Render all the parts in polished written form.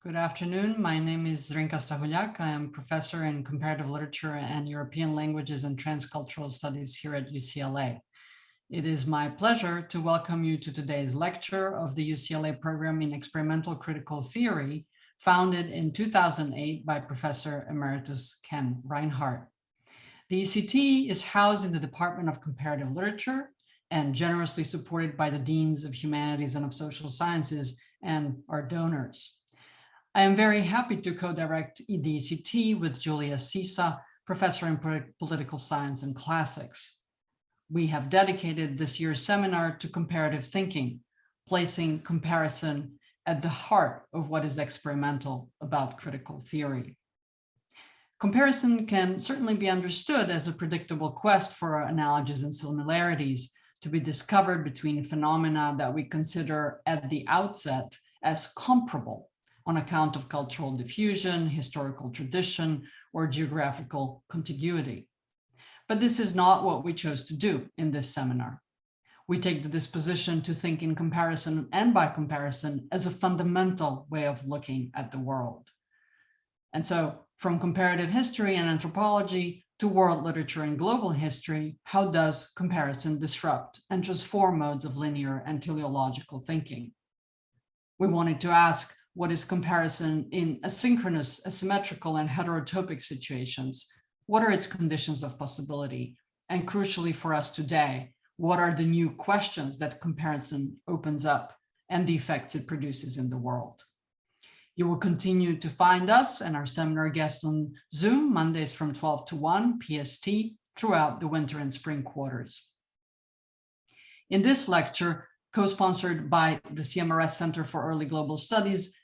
Good afternoon. My name is Zrinka Stahuljak. I am professor in comparative literature and European languages and transcultural studies here at UCLA. It is my pleasure to welcome you to today's lecture of the UCLA program in experimental critical theory, founded in 2008 by Professor Emeritus Ken Reinhardt. The ECT is housed in the Department of Comparative Literature and generously supported by the Deans of Humanities and of Social Sciences and our donors. I am very happy to co-direct EDCT with Julia Sisa, professor in political science and classics. We have dedicated this year's seminar to comparative thinking, placing comparison at the heart of what is experimental about critical theory. Comparison can certainly be understood as a predictable quest for analogies and similarities to be discovered between phenomena that we consider at the outset as comparable on account of cultural diffusion, historical tradition, or geographical contiguity. But this is not what we chose to do in this seminar. We take the disposition to think in comparison and by comparison as a fundamental way of looking at the world. And so from comparative history and anthropology to world literature and global history, how does comparison disrupt and transform modes of linear and teleological thinking? We wanted to ask, what is comparison in asynchronous, asymmetrical, and heterotopic situations? What are its conditions of possibility? And crucially for us today, what are the new questions that comparison opens up and the effects it produces in the world? You will continue to find us and our seminar guests on Zoom, Mondays from 12 to 1 PST throughout the winter and spring quarters. In this lecture, co-sponsored by the CMRS Center for Early Global Studies,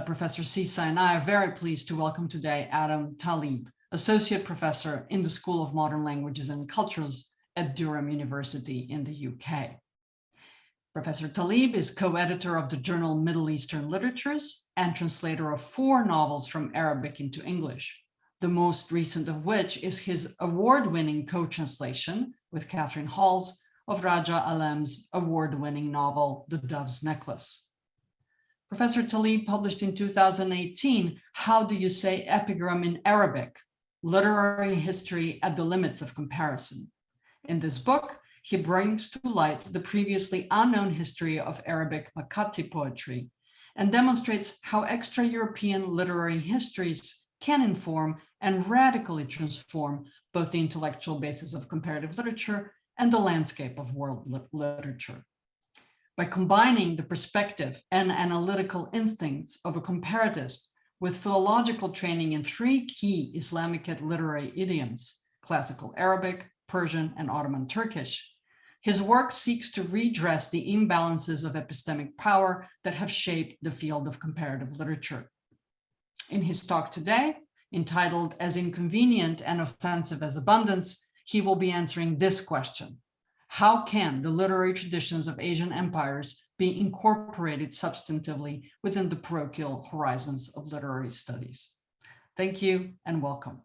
Professor Sisa and I are very pleased to welcome today Adam Talib, Associate Professor in the School of Modern Languages and Cultures at Durham University in the UK. Professor Talib is co-editor of the journal Middle Eastern Literatures and translator of 4 novels from Arabic into English, the most recent of which is his award-winning co-translation with Catherine Halls of Raja Alem's award-winning novel, The Dove's Necklace. Professor Talib published in 2018, How Do You Say Epigram in Arabic? Literary History at the Limits of Comparison. In this book, he brings to light the previously unknown history of Arabic Makati poetry and demonstrates how extra-European literary histories can inform and radically transform both the intellectual basis of comparative literature and the landscape of world literature. By combining the perspective and analytical instincts of a comparatist with philological training in 3 key Islamic literary idioms, classical Arabic, Persian, and Ottoman Turkish, his work seeks to redress the imbalances of epistemic power that have shaped the field of comparative literature. In his talk today, entitled As Inconvenient and Offensive as Abundance, he will be answering this question. How can the literary traditions of Asian empires be incorporated substantively within the parochial horizons of literary studies? Thank you and welcome.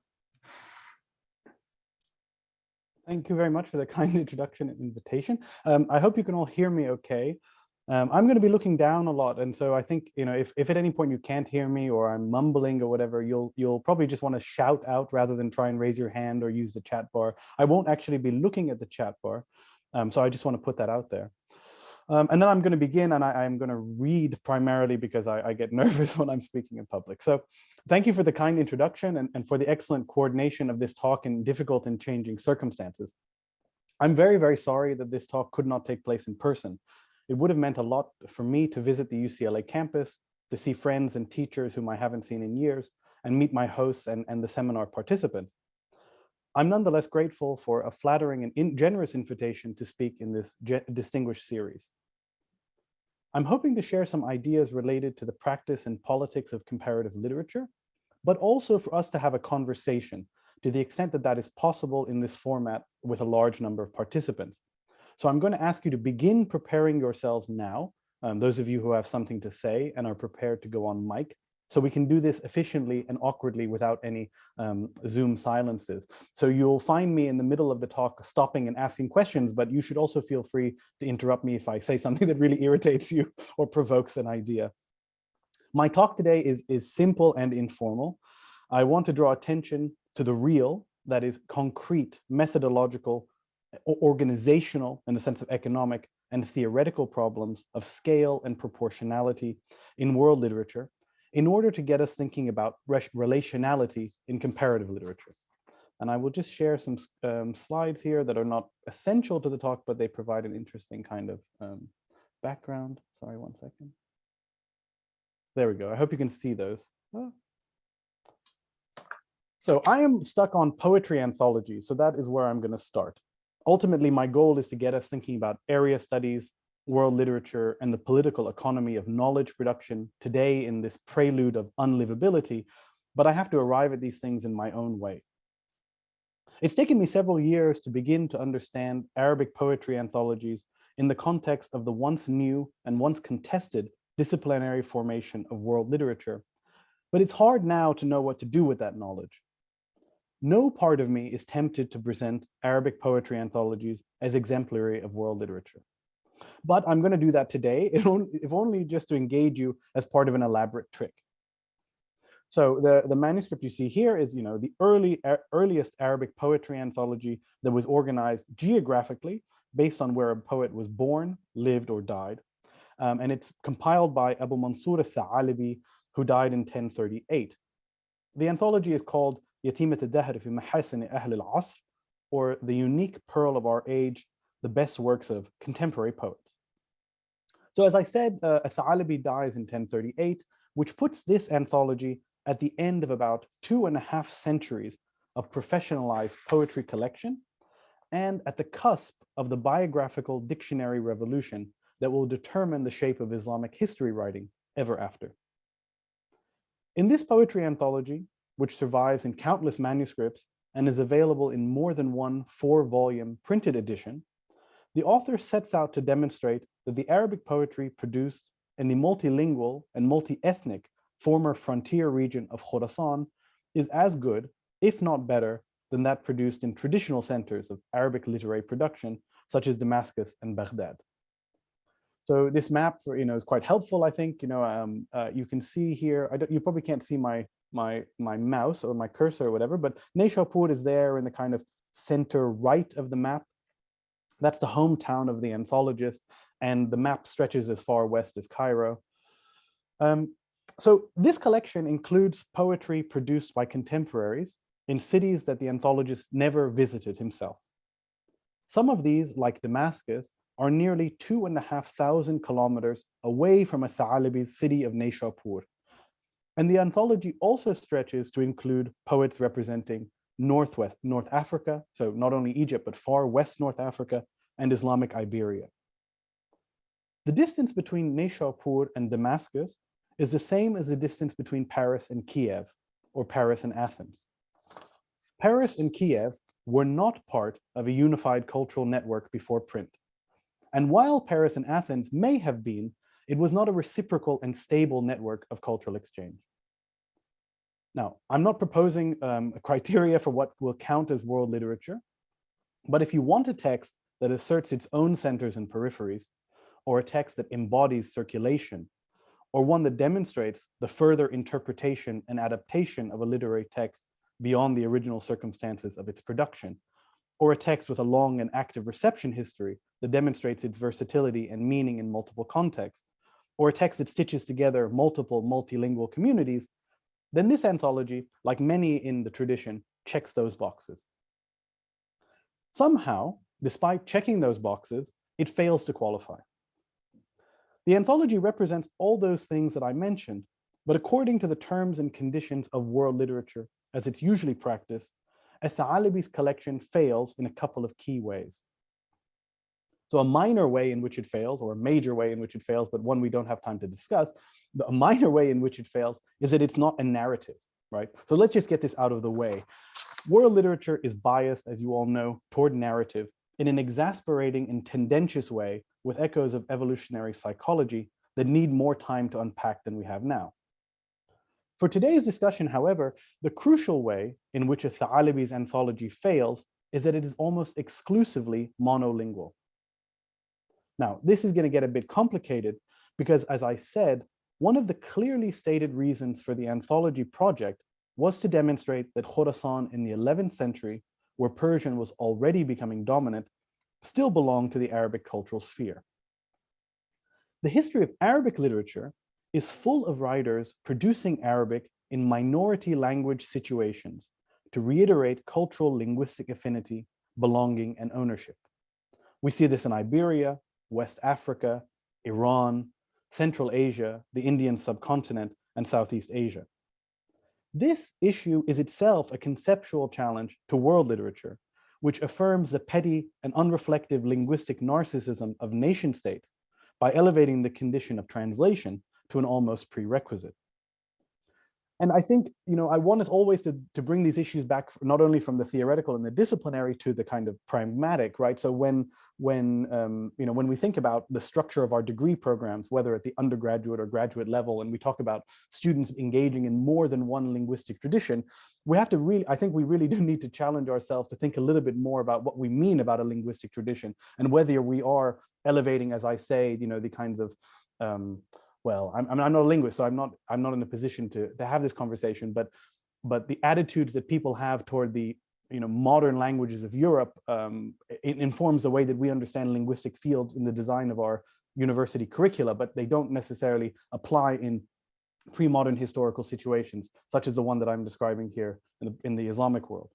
Thank you very much for the kind introduction and invitation. I hope you can all hear me okay. I'm going to be looking down a lot, and so I think, if at any point you can't hear me or I'm mumbling or whatever, you'll probably just want to shout out rather than try and raise your hand or use the chat bar. I won't actually be looking at the chat bar, so I just want to put that out there. And then I'm going to begin, and I'm going to read primarily because I get nervous when I'm speaking in public. So thank you for the kind introduction and for the excellent coordination of this talk in difficult and changing circumstances. I'm very, very sorry that this talk could not take place in person. It would have meant a lot for me to visit the UCLA campus, to see friends and teachers whom I haven't seen in years, and meet my hosts and the seminar participants. I'm nonetheless grateful for a flattering and generous invitation to speak in this distinguished series. I'm hoping to share some ideas related to the practice and politics of comparative literature, but also for us to have a conversation to the extent that that is possible in this format with a large number of participants. So I'm going to ask you to begin preparing yourselves now, those of you who have something to say and are prepared to go on mic, so we can do this efficiently and awkwardly without any Zoom silences. So you'll find me in the middle of the talk stopping and asking questions, but you should also feel free to interrupt me if I say something that really irritates you or provokes an idea. My talk today is simple and informal. I want to draw attention to the real, that is concrete, methodological, organizational, in the sense of economic and theoretical problems of scale and proportionality in world literature, in order to get us thinking about relationality in comparative literature. And I will just share some slides here that are not essential to the talk, but they provide an interesting kind of background. Sorry, one second. There we go. I hope you can see those. Oh. So I am stuck on poetry anthology. So that is where I'm going to start. Ultimately, my goal is to get us thinking about area studies, world literature, and the political economy of knowledge production today in this prelude of unlivability, but I have to arrive at these things in my own way. It's taken me several years to begin to understand Arabic poetry anthologies in the context of the once new and once contested disciplinary formation of world literature, but it's hard now to know what to do with that knowledge. No part of me is tempted to present Arabic poetry anthologies as exemplary of world literature. But I'm going to do that today, if only just to engage you as part of an elaborate trick. So the manuscript you see here is, the earliest Arabic poetry anthology that was organized geographically based on where a poet was born, lived, or died. And it's compiled by Abu Mansur al-Tha'alibi, who died in 1038. The anthology is called Yatimat al-Dahr fi Mahasin Ahl al-Asr, or the unique pearl of our age, the best works of contemporary poets. So as I said, al-Tha'alibi dies in 1038, which puts this anthology at the end of about 2.5 centuries of professionalized poetry collection, and at the cusp of the biographical dictionary revolution that will determine the shape of Islamic history writing ever after. In this poetry anthology, which survives in countless manuscripts and is available in more than one 4-volume printed edition, the author sets out to demonstrate that the Arabic poetry produced in the multilingual and multi-ethnic former frontier region of Khorasan is as good, if not better, than that produced in traditional centers of Arabic literary production, such as Damascus and Baghdad. So this map, is quite helpful, I think. You can see here, you probably can't see my mouse or my cursor or whatever, but Naishapur is there in the kind of center right of the map. That's the hometown of the anthologist, and the map stretches as far west as Cairo. So this collection includes poetry produced by contemporaries in cities that the anthologist never visited himself. Some of these, like Damascus, are nearly 2,500 kilometers away from al-Tha'alibi's city of Naishapur. And the anthology also stretches to include poets representing North Africa, so not only Egypt, but far west North Africa and Islamic Iberia. The distance between Naishapur and Damascus is the same as the distance between Paris and Kiev, or Paris and Athens. Paris and Kiev were not part of a unified cultural network before print. And while Paris and Athens may have been, it was not a reciprocal and stable network of cultural exchange. Now, I'm not proposing a criteria for what will count as world literature, but if you want a text that asserts its own centers and peripheries, or a text that embodies circulation, or one that demonstrates the further interpretation and adaptation of a literary text beyond the original circumstances of its production, or a text with a long and active reception history that demonstrates its versatility and meaning in multiple contexts, or a text that stitches together multiple multilingual communities, then this anthology, like many in the tradition, checks those boxes. Somehow, despite checking those boxes, it fails to qualify. The anthology represents all those things that I mentioned, but according to the terms and conditions of world literature, as it's usually practiced, al-Tha'alibi's collection fails in a couple of key ways. So a minor way in which it fails, or a major way in which it fails, but one we don't have time to discuss, a minor way in which it fails is that it's not a narrative, right? So let's just get this out of the way. World literature is biased, as you all know, toward narrative in an exasperating and tendentious way with echoes of evolutionary psychology that need more time to unpack than we have now. For today's discussion, however, the crucial way in which al-Tha'alibi's anthology fails is that it is almost exclusively monolingual. Now, this is going to get a bit complicated because, as I said, one of the clearly stated reasons for the Anthology project was to demonstrate that Khorasan in the 11th century, where Persian was already becoming dominant, still belonged to the Arabic cultural sphere. The history of Arabic literature is full of writers producing Arabic in minority language situations to reiterate cultural linguistic affinity, belonging, and ownership. We see this in Iberia, West Africa, Iran, Central Asia, the Indian subcontinent, and Southeast Asia. This issue is itself a conceptual challenge to world literature, which affirms the petty and unreflective linguistic narcissism of nation states by elevating the condition of translation to an almost prerequisite. And I think, I want us always to bring these issues back, not only from the theoretical and the disciplinary to the kind of pragmatic, right? So when we think about the structure of our degree programs, whether at the undergraduate or graduate level, and we talk about students engaging in more than one linguistic tradition, we have to really, I think we really do need to challenge ourselves to think a little bit more about what we mean about a linguistic tradition and whether we are elevating, as I say, the kinds of, well, I'm not a linguist, so I'm not in a position to have this conversation, but the attitudes that people have toward the modern languages of Europe, it informs the way that we understand linguistic fields in the design of our university curricula, but they don't necessarily apply in pre-modern historical situations, such as the one that I'm describing here in the Islamic world.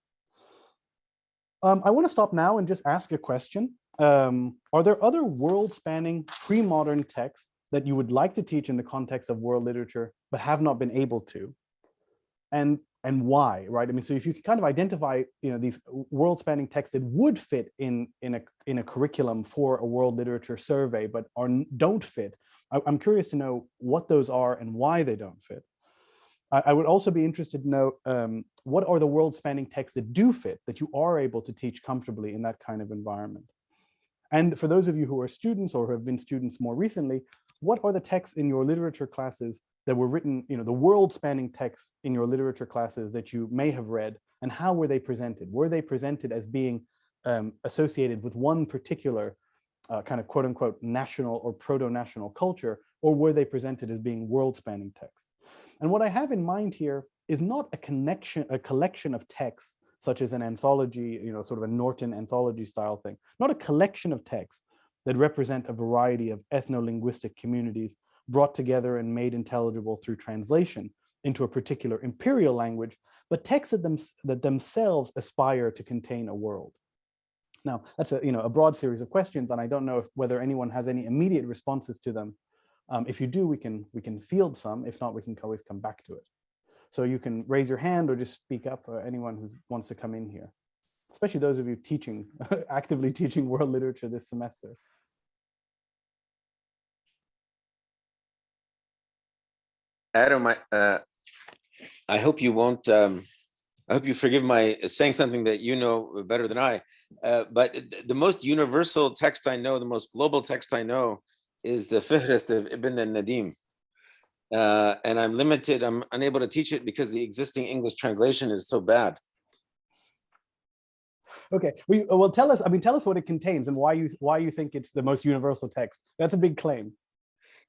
I want to stop now and just ask a question. Are there other world-spanning pre-modern texts that you would like to teach in the context of world literature, but have not been able to? And why, right? I mean, so if you can kind of identify, these world-spanning texts that would fit in a curriculum for a world literature survey, but don't fit, I'm curious to know what those are and why they don't fit. I would also be interested to know what are the world-spanning texts that do fit, that you are able to teach comfortably in that kind of environment. And for those of you who are students or who have been students more recently, what are the texts in your literature classes that were written, the world-spanning texts in your literature classes that you may have read, and how were they presented? Were they presented as being associated with one particular kind of quote-unquote national or proto-national culture, or were they presented as being world-spanning texts? And what I have in mind here is not a collection of texts, such as an anthology, sort of a Norton anthology style thing, not a collection of texts that represent a variety of ethno-linguistic communities brought together and made intelligible through translation into a particular imperial language, but texts that themselves aspire to contain a world. Now, that's a broad series of questions, and I don't know whether anyone has any immediate responses to them. If you do, we can field some. If not, we can always come back to it. So you can raise your hand or just speak up, anyone who wants to come in here, especially those of you teaching, actively teaching world literature this semester. Adam, I hope you won't, I hope you forgive my saying something that you know better than I, but the most universal text I know, the most global text I know is the Fihrist of Ibn al-Nadim. And I'm limited, I'm unable to teach it because the existing English translation is so bad. Okay, well, tell us what it contains and why you think it's the most universal text. That's a big claim.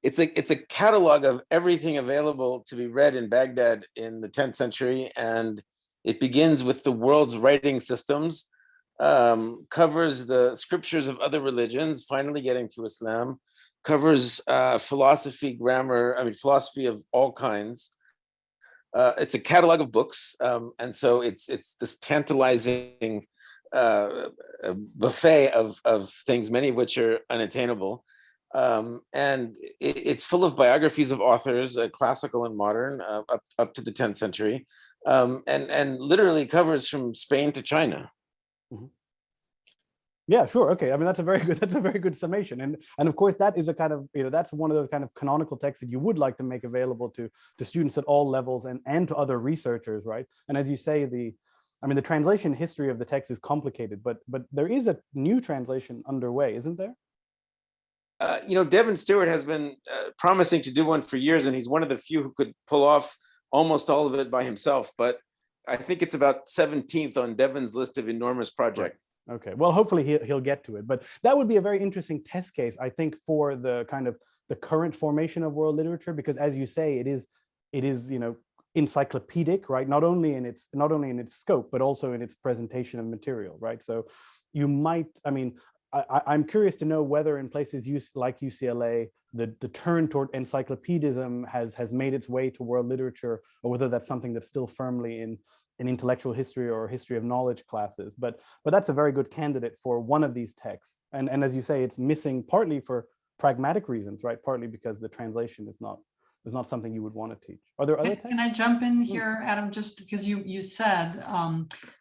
It's a catalog of everything available to be read in Baghdad in the 10th century. And it begins with the world's writing systems, covers the scriptures of other religions, finally getting to Islam, covers philosophy, grammar, philosophy of all kinds. It's a catalog of books. And so it's this tantalizing buffet of things, many of which are unattainable. And it's full of biographies of authors, classical and modern, up to the 10th century, and literally covers from Spain to China. Mm-hmm. Yeah, sure. Okay. That's a very good summation. And of course, that is a kind of, that's one of those kind of canonical texts that you would like to make available to students at all levels and to other researchers, right? And as you say, the translation history of the text is complicated, but there is a new translation underway, isn't there? Devin Stewart has been promising to do one for years, and he's one of the few who could pull off almost all of it by himself. But I think it's about 17th on Devin's list of enormous projects. Right. Okay, well, hopefully he'll get to it. But that would be a very interesting test case, I think, for the kind of the current formation of world literature, because as you say, it is, you know, encyclopedic, right? Not only in its scope, but also in its presentation of material, right? So you might, I mean, I'm curious to know whether in places like UCLA, the turn toward encyclopedism has made its way to world literature, or whether that's something that's still firmly in intellectual history or history of knowledge classes. But that's a very good candidate for one of these texts. And as you say, it's missing partly for pragmatic reasons, right? Partly because the translation is not something you would want to teach. Are there other texts? Can I jump in here, Adam, just because you said,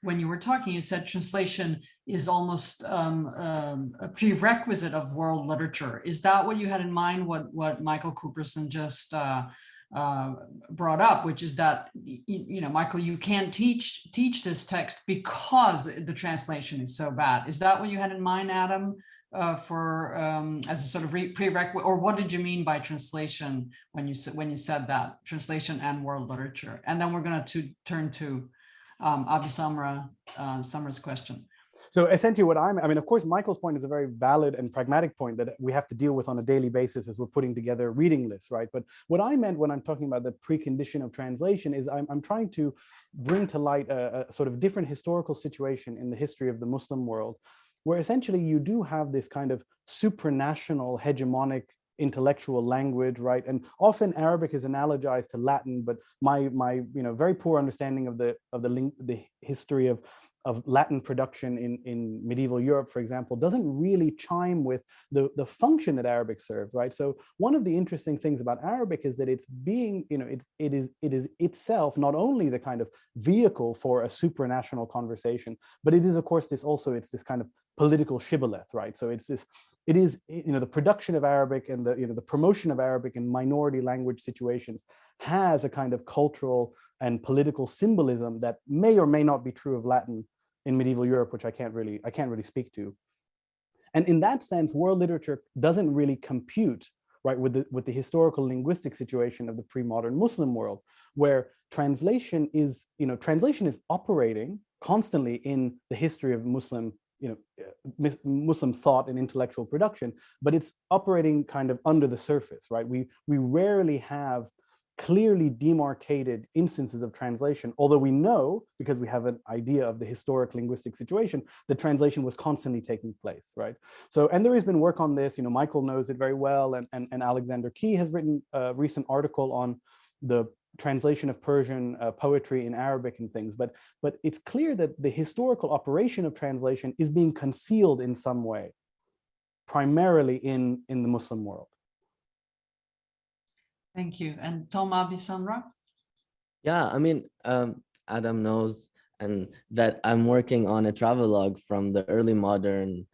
when you were talking, you said translation is almost a prerequisite of world literature. Is that what you had in mind, what Michael Cooperson just brought up, which is that, you know, Michael, you can't teach this text because the translation is so bad. Is that what you had in mind, Adam? For as a sort of prerequisite, or what did you mean by translation when you said that, translation and world literature? And then we're going to turn to Abi Samra's question. So essentially what I mean, of course, Michael's point is a very valid and pragmatic point that we have to deal with on a daily basis as we're putting together reading lists, right? But what I meant when I'm talking about the precondition of translation is I'm trying to bring to light a sort of different historical situation in the history of the Muslim world, where essentially you do have this kind of supranational hegemonic intellectual language, right? And often Arabic is analogized to Latin, but my you know, very poor understanding of the history of Latin production in medieval Europe, for example, doesn't really chime with the function that Arabic served, right? So one of the interesting things about Arabic is that it's being, you know, it is itself not only the kind of vehicle for a supranational conversation, but it is, of course, it's this kind of political shibboleth, right? So it is, you know, the production of Arabic and the promotion of Arabic in minority language situations has a kind of cultural and political symbolism that may or may not be true of Latin in medieval Europe, which I can't really speak to. And in that sense, world literature doesn't really compute, right, with the historical linguistic situation of the pre-modern Muslim world, where translation is operating constantly in the history of Muslim, you know, Muslim thought and intellectual production, but it's operating kind of under the surface, right? We rarely have clearly demarcated instances of translation, although we know, because we have an idea of the historic linguistic situation, the translation was constantly taking place, right? So, and there has been work on this, you know, Michael knows it very well, and Alexander Key has written a recent article on the translation of Persian poetry in Arabic and things, but it's clear that the historical operation of translation is being concealed in some way, primarily in the Muslim world. Thank you. And Tom Abi Samra? Yeah, I mean, Adam knows and that I'm working on a travelogue from the early modern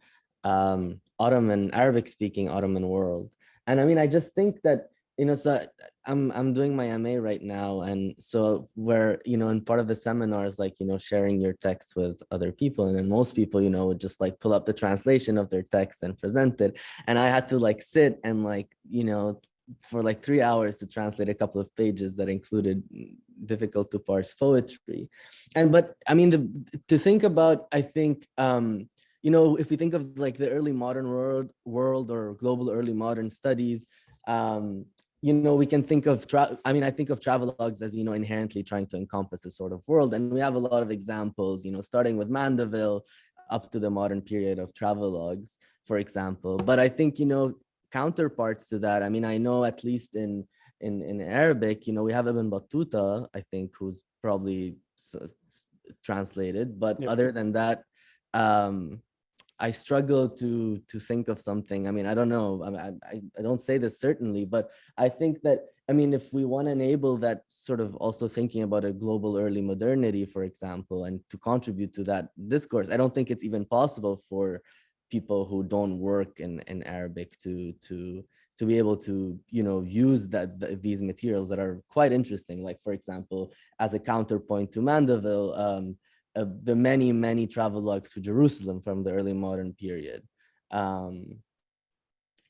Ottoman, Arabic-speaking Ottoman world. And I mean, I just think that, you know, so I'm doing my MA right now. And so where, you know, and part of the seminar is like, you know, sharing your text with other people. And then most people, you know, would just like pull up the translation of their text and present it. And I had to like sit and like, you know, for like 3 hours to translate a couple of pages that included difficult to parse poetry. But I mean, to think about, I think, you know, if we think of like the early modern world or global early modern studies, you know, we can think of, I think of travelogues as, you know, inherently trying to encompass a sort of world. And we have a lot of examples, you know, starting with Mandeville up to the modern period of travelogues, for example. But I think, you know, counterparts to that, I mean, I know at least in Arabic, you know, we have Ibn Battuta, I think, who's probably translated. But yep. Other than that, I struggle to think of something. I mean, I don't know. I don't say this certainly, but I think that, I mean, if we want to enable that sort of also thinking about a global early modernity, for example, and to contribute to that discourse, I don't think it's even possible for people who don't work in Arabic to be able to, you know, use these materials that are quite interesting. Like, for example, as a counterpoint to Mandeville, the many travelogues to Jerusalem from the early modern period.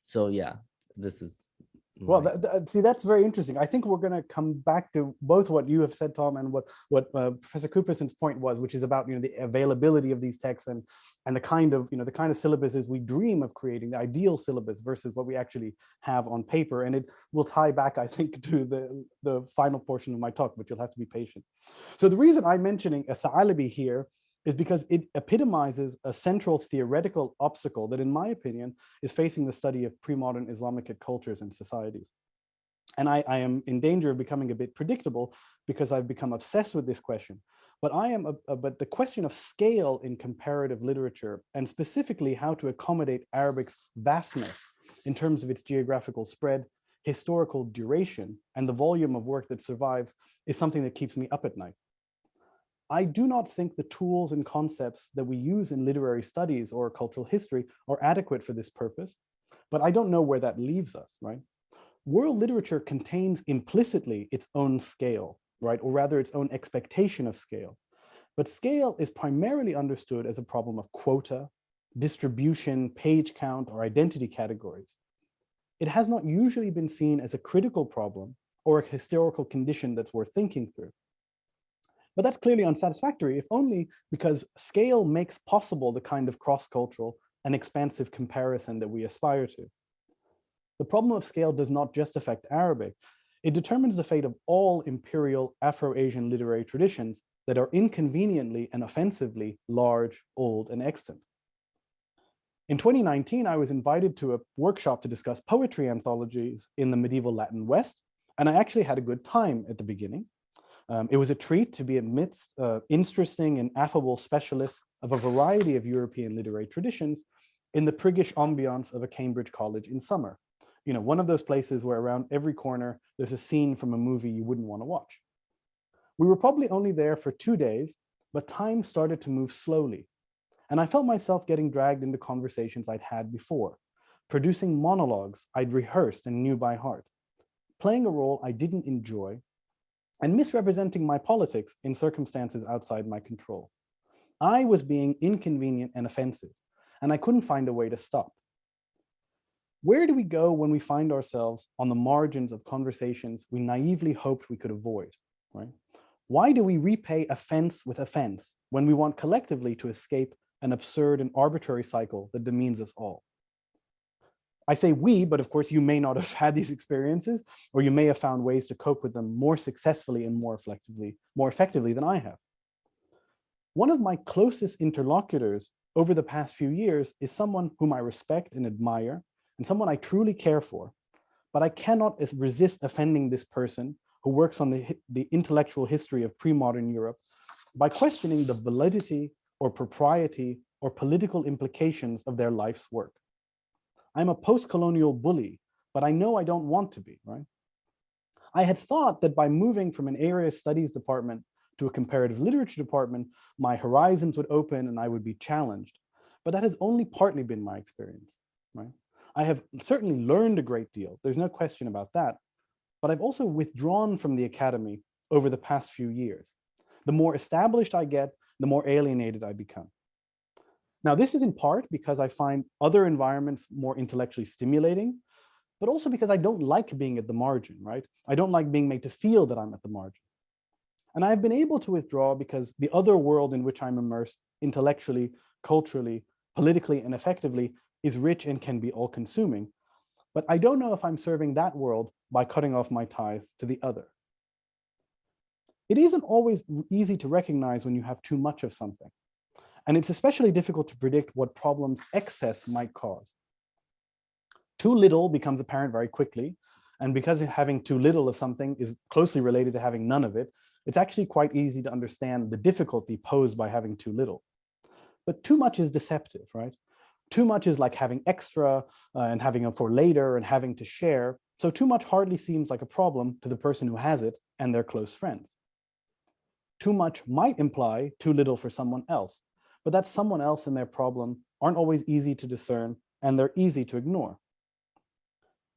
So yeah, this is Well, my see, that's very interesting. I think we're going to come back to both what you have said, Tom, and what Professor Cooperson's point was, which is about the availability of these texts and the kind of the kind of syllabuses we dream of creating, the ideal syllabus versus what we actually have on paper. And it will tie back, I think, to the final portion of my talk, but you'll have to be patient. So the reason I'm mentioning a Thalabi here is because it epitomizes a central theoretical obstacle that, in my opinion, is facing the study of pre-modern Islamic cultures and societies. And I am in danger of becoming a bit predictable because I've become obsessed with this question. But but the question of scale in comparative literature, and specifically how to accommodate Arabic's vastness in terms of its geographical spread, historical duration, and the volume of work that survives, is something that keeps me up at night. I do not think the tools and concepts that we use in literary studies or cultural history are adequate for this purpose, but I don't know where that leaves us, right? World literature contains implicitly its own scale, right? Or rather its own expectation of scale. But scale is primarily understood as a problem of quota, distribution, page count, or identity categories. It has not usually been seen as a critical problem or a historical condition that's worth thinking through. But that's clearly unsatisfactory, if only because scale makes possible the kind of cross-cultural and expansive comparison that we aspire to. The problem of scale does not just affect Arabic. It determines the fate of all imperial Afro-Asian literary traditions that are inconveniently and offensively large, old, and extant. In 2019, I was invited to a workshop to discuss poetry anthologies in the medieval Latin West, and I actually had a good time at the beginning. It was a treat to be amidst interesting and affable specialists of a variety of European literary traditions in the priggish ambiance of a Cambridge college in summer. One of those places where around every corner there's a scene from a movie you wouldn't want to watch. We were probably only there for 2 days, but time started to move slowly. And I felt myself getting dragged into conversations I'd had before, producing monologues I'd rehearsed and knew by heart, playing a role I didn't enjoy, and misrepresenting my politics in circumstances outside my control. I was being inconvenient and offensive, and I couldn't find a way to stop. Where do we go when we find ourselves on the margins of conversations we naively hoped we could avoid, right? Why do we repay offense with offense when we want collectively to escape an absurd and arbitrary cycle that demeans us all? I say we, but of course you may not have had these experiences, or you may have found ways to cope with them more successfully and more effectively than I have. One of my closest interlocutors over the past few years is someone whom I respect and admire, and someone I truly care for, but I cannot resist offending this person who works on the intellectual history of pre-modern Europe by questioning the validity or propriety or political implications of their life's work. I'm a post-colonial bully, but I know I don't want to be, right? I had thought that by moving from an area studies department to a comparative literature department, my horizons would open and I would be challenged. But that has only partly been my experience, right? I have certainly learned a great deal. There's no question about that. But I've also withdrawn from the academy over the past few years. The more established I get, the more alienated I become. Now, this is in part because I find other environments more intellectually stimulating, but also because I don't like being at the margin, right? I don't like being made to feel that I'm at the margin. And I've been able to withdraw because the other world in which I'm immersed intellectually, culturally, politically, and effectively is rich and can be all-consuming. But I don't know if I'm serving that world by cutting off my ties to the other. It isn't always easy to recognize when you have too much of something. And it's especially difficult to predict what problems excess might cause. Too little becomes apparent very quickly. And because having too little of something is closely related to having none of it, it's actually quite easy to understand the difficulty posed by having too little. But too much is deceptive, right? Too much is like having extra and having it for later and having to share. So too much hardly seems like a problem to the person who has it and their close friends. Too much might imply too little for someone else, but that someone else and their problem aren't always easy to discern, and they're easy to ignore.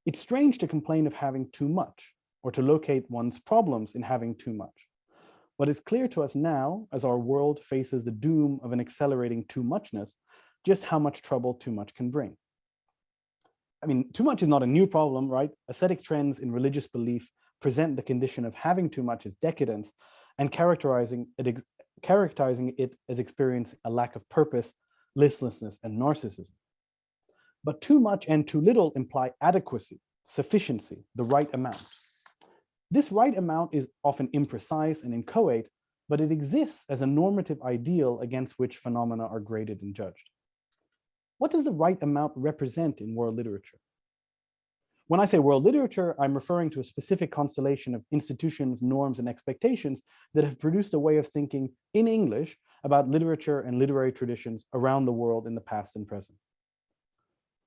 It's strange to complain of having too much, or to locate one's problems in having too much. But it's clear to us now, as our world faces the doom of an accelerating too muchness, just how much trouble too much can bring. I mean, too much is not a new problem, right? Ascetic trends in religious belief present the condition of having too much as decadence and characterizing it as experiencing a lack of purpose, listlessness, and narcissism. But too much and too little imply adequacy, sufficiency, the right amount. This right amount is often imprecise and inchoate, but it exists as a normative ideal against which phenomena are graded and judged. What does the right amount represent in world literature? When I say world literature, I'm referring to a specific constellation of institutions, norms, and expectations that have produced a way of thinking in English about literature and literary traditions around the world in the past and present.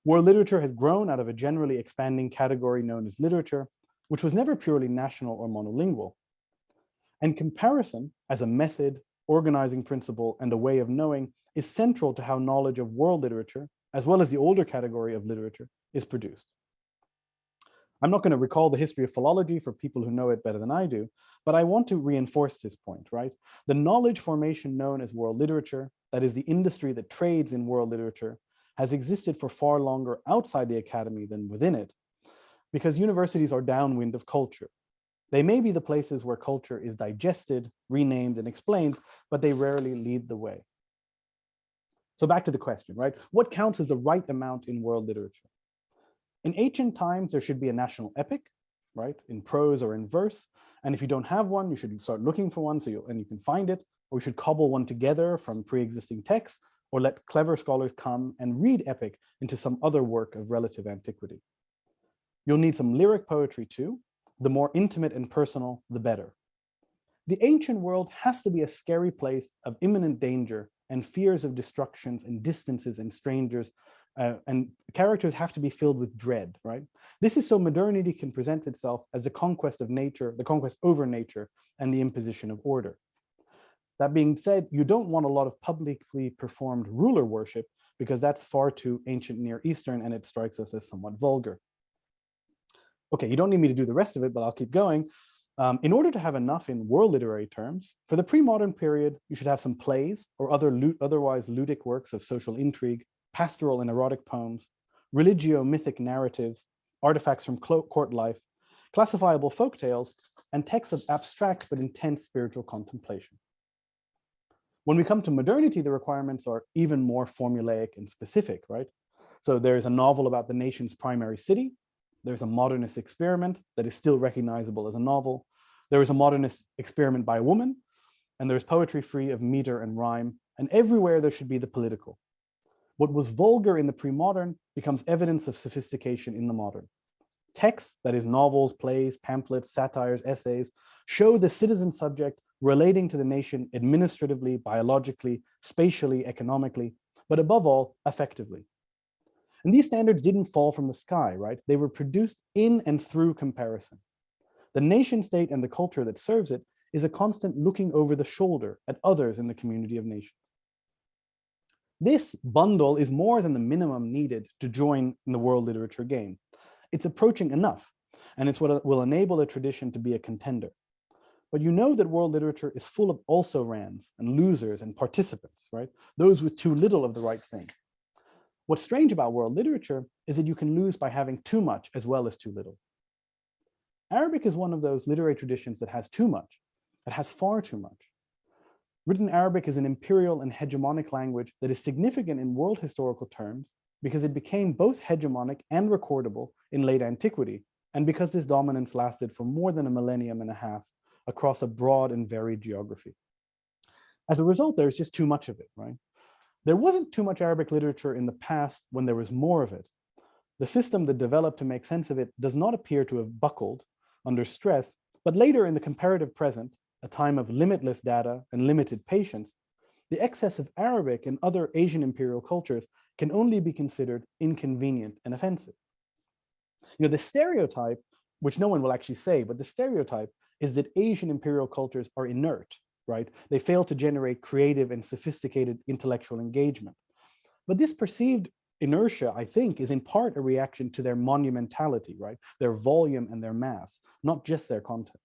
World literature has grown out of a generally expanding category known as literature, which was never purely national or monolingual. And comparison as a method, organizing principle, and a way of knowing is central to how knowledge of world literature, as well as the older category of literature, is produced. I'm not going to recall the history of philology for people who know it better than I do, but I want to reinforce this point, right? The knowledge formation known as world literature, that is the industry that trades in world literature, has existed for far longer outside the academy than within it, because universities are downwind of culture. They may be the places where culture is digested, renamed, and explained, but they rarely lead the way. So back to the question, right? What counts as the right amount in world literature? In ancient times, there should be a national epic, right? In prose or in verse. And if you don't have one, you should start looking for one and you can find it, or you should cobble one together from pre-existing texts, or let clever scholars come and read epic into some other work of relative antiquity. You'll need some lyric poetry too. The more intimate and personal, the better. The ancient world has to be a scary place of imminent danger and fears of destructions and distances and strangers, and characters have to be filled with dread, right? This is so modernity can present itself as the conquest of nature, the conquest over nature, and the imposition of order. That being said, you don't want a lot of publicly performed ruler worship because that's far too ancient Near Eastern and it strikes us as somewhat vulgar. Okay, you don't need me to do the rest of it, but I'll keep going. In order to have enough in world literary terms, for the pre-modern period, you should have some plays or otherwise ludic works of social intrigue, pastoral and erotic poems, religio-mythic narratives, artifacts from court life, classifiable folktales, and texts of abstract but intense spiritual contemplation. When we come to modernity, the requirements are even more formulaic and specific, right? So there's a novel about the nation's primary city. There's a modernist experiment that is still recognizable as a novel. There is a modernist experiment by a woman, and there's poetry free of meter and rhyme, and everywhere there should be the political. What was vulgar in the pre-modern becomes evidence of sophistication in the modern. Texts, that is novels, plays, pamphlets, satires, essays, show the citizen subject relating to the nation administratively, biologically, spatially, economically, but above all, affectively. And these standards didn't fall from the sky, right? They were produced in and through comparison. The nation state and the culture that serves it is a constant looking over the shoulder at others in the community of nations. This bundle is more than the minimum needed to join in the world literature game. It's approaching enough, and it's what will enable a tradition to be a contender. But you know that world literature is full of also-rans and losers and participants, right? Those with too little of the right thing. What's strange about world literature is that you can lose by having too much as well as too little. Arabic is one of those literary traditions that has too much. It has far too much. Written Arabic is an imperial and hegemonic language that is significant in world historical terms because it became both hegemonic and recordable in late antiquity, and because this dominance lasted for more than a millennium and a half across a broad and varied geography. As a result, there's just too much of it, right? There wasn't too much Arabic literature in the past when there was more of it. The system that developed to make sense of it does not appear to have buckled under stress, but later in the comparative present, a time of limitless data and limited patience, the excess of Arabic and other Asian imperial cultures can only be considered inconvenient and offensive. You know, the stereotype, which no one will actually say, but the stereotype is that Asian imperial cultures are inert, right? They fail to generate creative and sophisticated intellectual engagement. But this perceived inertia, I think, is in part a reaction to their monumentality, right? Their volume and their mass, not just their content.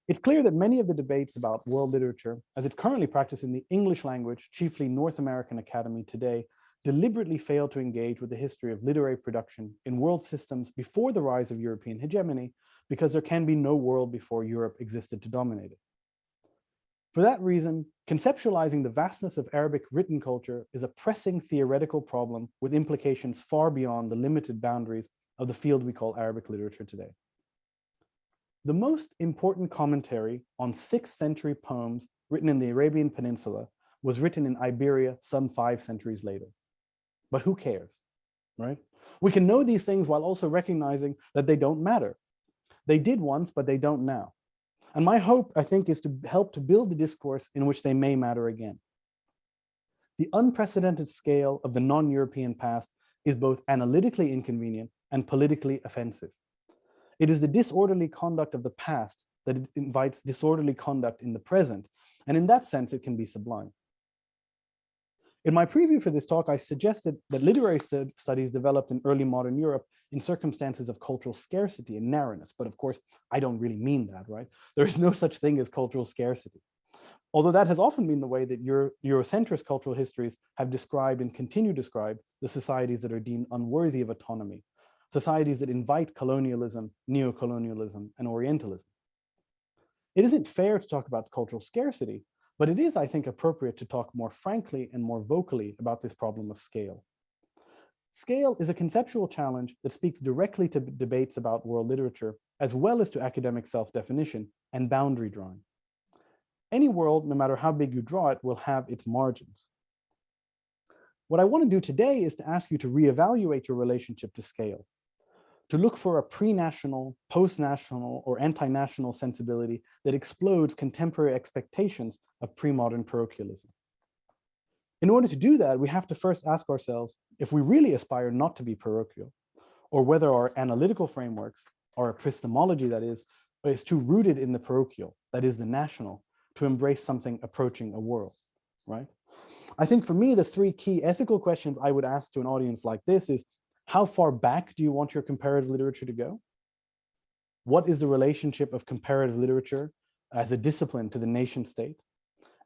It's clear that many of the debates about world literature, as it's currently practiced in the English language, chiefly North American academy today, deliberately failed to engage with the history of literary production in world systems before the rise of European hegemony, because there can be no world before Europe existed to dominate it. For that reason, conceptualizing the vastness of Arabic written culture is a pressing theoretical problem with implications far beyond the limited boundaries of the field we call Arabic literature today. The most important commentary on 6th century poems written in the Arabian Peninsula was written in Iberia some 5 centuries later. But who cares, right? We can know these things while also recognizing that they don't matter. They did once, but they don't now. And my hope, I think, is to help to build the discourse in which they may matter again. The unprecedented scale of the non-European past is both analytically inconvenient and politically offensive. It is the disorderly conduct of the past that invites disorderly conduct in the present, and in that sense, it can be sublime. In my preview for this talk, I suggested that literary studies developed in early modern Europe in circumstances of cultural scarcity and narrowness. But of course, I don't really mean that, right? There is no such thing as cultural scarcity. Although that has often been the way that Eurocentrist cultural histories have described and continue to describe the societies that are deemed unworthy of autonomy, societies that invite colonialism, neocolonialism, and Orientalism. It isn't fair to talk about cultural scarcity, but it is, I think, appropriate to talk more frankly and more vocally about this problem of scale. Scale is a conceptual challenge that speaks directly to debates about world literature, as well as to academic self-definition and boundary drawing. Any world, no matter how big you draw it, will have its margins. What I want to do today is to ask you to reevaluate your relationship to scale, to look for a pre-national, post-national, or anti-national sensibility that explodes contemporary expectations of pre-modern parochialism. In order to do that, we have to first ask ourselves if we really aspire not to be parochial, or whether our analytical frameworks, our epistemology that is too rooted in the parochial, that is the national, to embrace something approaching a world, right? I think for me, the 3 key ethical questions I would ask to an audience like this is, how far back do you want your comparative literature to go? What is the relationship of comparative literature as a discipline to the nation state?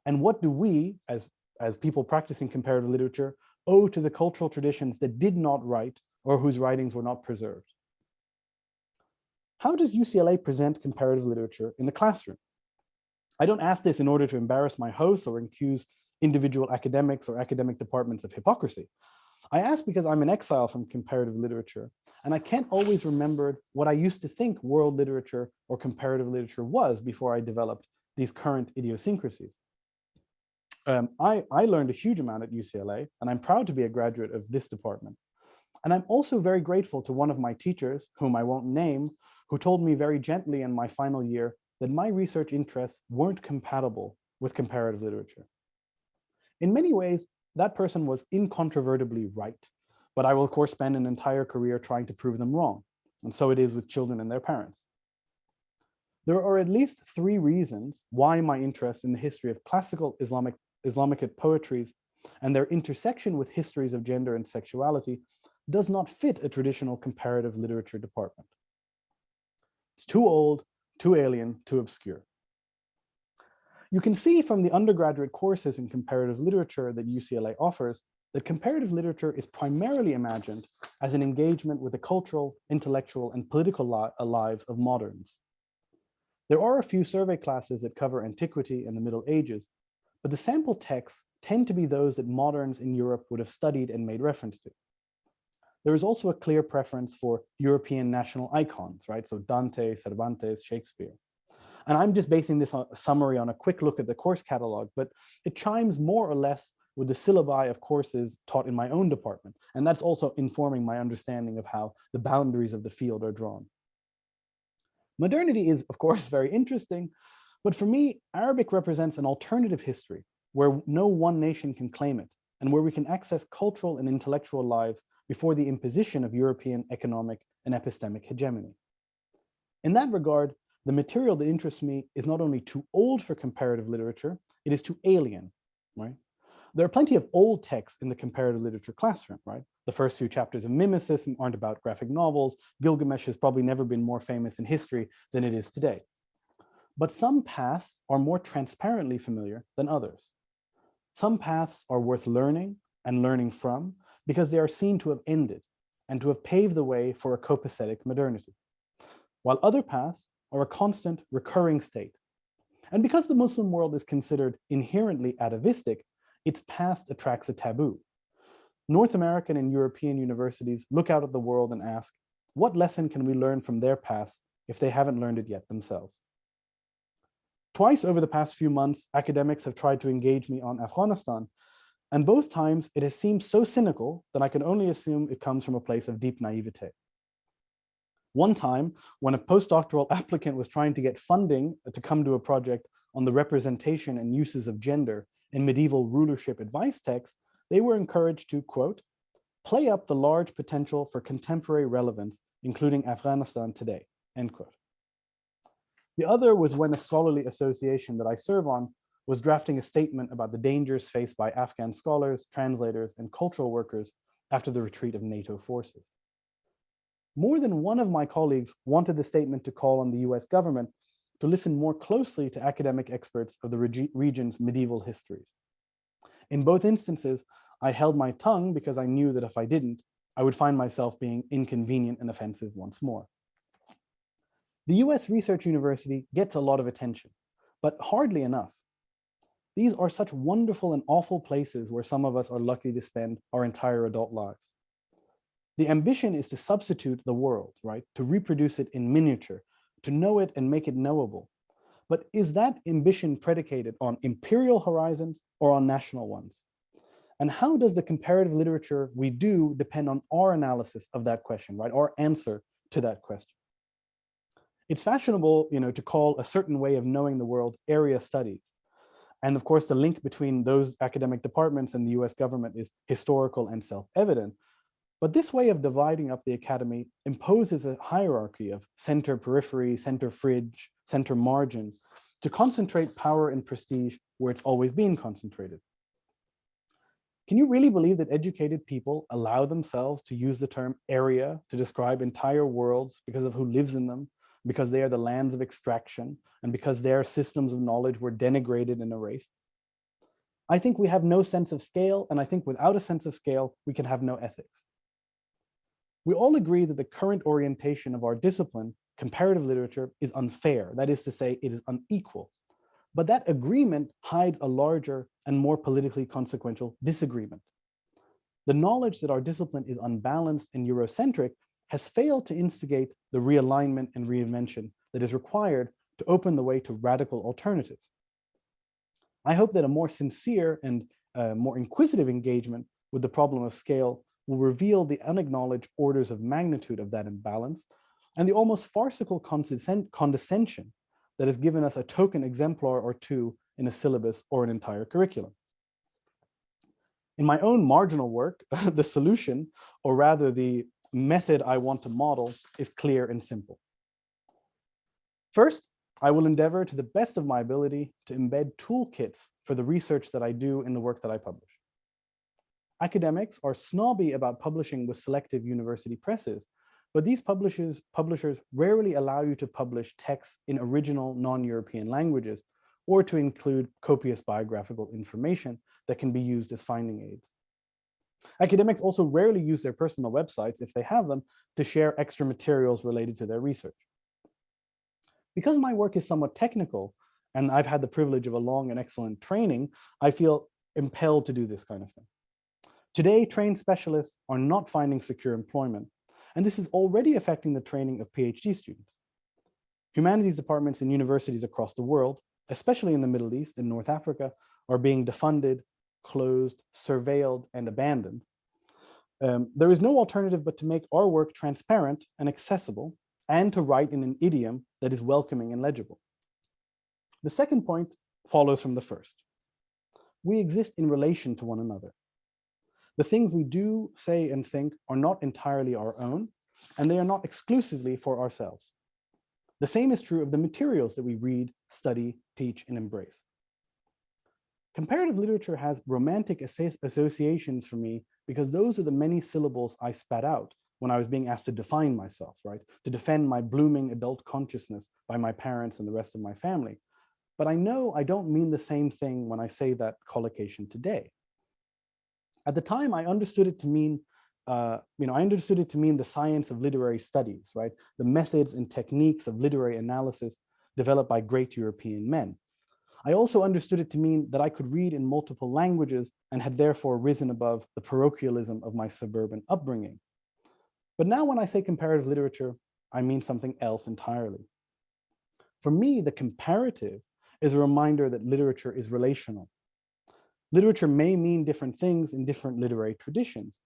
And what do we, as people practicing comparative literature, owe to the cultural traditions that did not write or whose writings were not preserved? How does UCLA present comparative literature in the classroom? I don't ask this in order to embarrass my hosts or accuse individual academics or academic departments of hypocrisy. I ask because I'm in exile from comparative literature, and I can't always remember what I used to think world literature or comparative literature was before I developed these current idiosyncrasies. I learned a huge amount at UCLA, and I'm proud to be a graduate of this department. And I'm also very grateful to one of my teachers, whom I won't name, who told me very gently in my final year that my research interests weren't compatible with comparative literature. In many ways, that person was incontrovertibly right, but I will of course spend an entire career trying to prove them wrong. And so it is with children and their parents. There are at least 3 reasons why my interest in the history of classical Islamicate poetries and their intersection with histories of gender and sexuality does not fit a traditional comparative literature department. It's too old, too alien, too obscure. You can see from the undergraduate courses in comparative literature that UCLA offers that comparative literature is primarily imagined as an engagement with the cultural, intellectual, and political lives of moderns. There are a few survey classes that cover antiquity and the Middle Ages, but the sample texts tend to be those that moderns in Europe would have studied and made reference to. There is also a clear preference for European national icons, right? So Dante, Cervantes, Shakespeare. And I'm just basing this summary on a quick look at the course catalog, but it chimes more or less with the syllabi of courses taught in my own department. And that's also informing my understanding of how the boundaries of the field are drawn. Modernity is, of course, very interesting, but for me, Arabic represents an alternative history where no one nation can claim it, and where we can access cultural and intellectual lives before the imposition of European economic and epistemic hegemony. In that regard, the material that interests me is not only too old for comparative literature, it is too alien, right? There are plenty of old texts in the comparative literature classroom, right? The first few chapters of Mimesis aren't about graphic novels. Gilgamesh has probably never been more famous in history than it is today. But some paths are more transparently familiar than others. Some paths are worth learning and learning from, because they are seen to have ended and to have paved the way for a copacetic modernity, while other paths are a constant recurring state. And because the Muslim world is considered inherently atavistic, its past attracts a taboo. North American and European universities look out at the world and ask, what lesson can we learn from their past if they haven't learned it yet themselves? Twice over the past few months, academics have tried to engage me on Afghanistan, and both times it has seemed so cynical that I can only assume it comes from a place of deep naivete. One time, when a postdoctoral applicant was trying to get funding to come to a project on the representation and uses of gender in medieval rulership advice texts, they were encouraged to, quote, play up the large potential for contemporary relevance, including Afghanistan today, end quote. The other was when a scholarly association that I serve on was drafting a statement about the dangers faced by Afghan scholars, translators, and cultural workers after the retreat of NATO forces. More than one of my colleagues wanted the statement to call on the US government to listen more closely to academic experts of the region's medieval histories. In both instances, I held my tongue because I knew that if I didn't, I would find myself being inconvenient and offensive once more. The US Research University gets a lot of attention, but hardly enough. These are such wonderful and awful places where some of us are lucky to spend our entire adult lives. The ambition is to substitute the world, right? To reproduce it in miniature, to know it and make it knowable. But is that ambition predicated on imperial horizons or on national ones? And how does the comparative literature we do depend on our analysis of that question, right? Our answer to that question. It's fashionable, to call a certain way of knowing the world area studies. And of course, the link between those academic departments and the US government is historical and self-evident. But this way of dividing up the academy imposes a hierarchy of center periphery, center fringe, center margins to concentrate power and prestige where it's always been concentrated. Can you really believe that educated people allow themselves to use the term area to describe entire worlds because of who lives in them, because they are the lands of extraction, and because their systems of knowledge were denigrated and erased? I think we have no sense of scale, and I think without a sense of scale, we can have no ethics. We all agree that the current orientation of our discipline, comparative literature, is unfair. That is to say, it is unequal. But that agreement hides a larger and more politically consequential disagreement. The knowledge that our discipline is unbalanced and Eurocentric has failed to instigate the realignment and reinvention that is required to open the way to radical alternatives. I hope that a more sincere and more inquisitive engagement with the problem of scale will reveal the unacknowledged orders of magnitude of that imbalance and the almost farcical condescension that has given us a token exemplar or two in a syllabus or an entire curriculum. In my own marginal work, the solution, or rather the method I want to model, is clear and simple. First, I will endeavor to the best of my ability to embed toolkits for the research that I do in the work that I publish. Academics are snobby about publishing with selective university presses, but these publishers rarely allow you to publish texts in original non-European languages or to include copious biographical information that can be used as finding aids. Academics also rarely use their personal websites, if they have them, to share extra materials related to their research. Because my work is somewhat technical, and I've had the privilege of a long and excellent training, I feel impelled to do this kind of thing. Today, trained specialists are not finding secure employment, and this is already affecting the training of PhD students. Humanities departments in universities across the world, especially in the Middle East and North Africa, are being defunded, closed, surveilled, and abandoned. There is no alternative but to make our work transparent and accessible, and to write in an idiom that is welcoming and legible. The second point follows from the first. We exist in relation to one another. The things we do, say, and think are not entirely our own, and they are not exclusively for ourselves. The same is true of the materials that we read, study, teach, and embrace. Comparative literature has romantic associations for me because those are the many syllables I spat out when I was being asked to define myself, right? To defend my blooming adult consciousness by my parents and the rest of my family. But I know I don't mean the same thing when I say that collocation today. At the time, I understood it to mean, I understood it to mean the science of literary studies, right? The methods and techniques of literary analysis developed by great European men. I also understood it to mean that I could read in multiple languages and had therefore risen above the parochialism of my suburban upbringing. But now when I say comparative literature, I mean something else entirely. For me, the comparative is a reminder that literature is relational. Literature may mean different things in different literary traditions,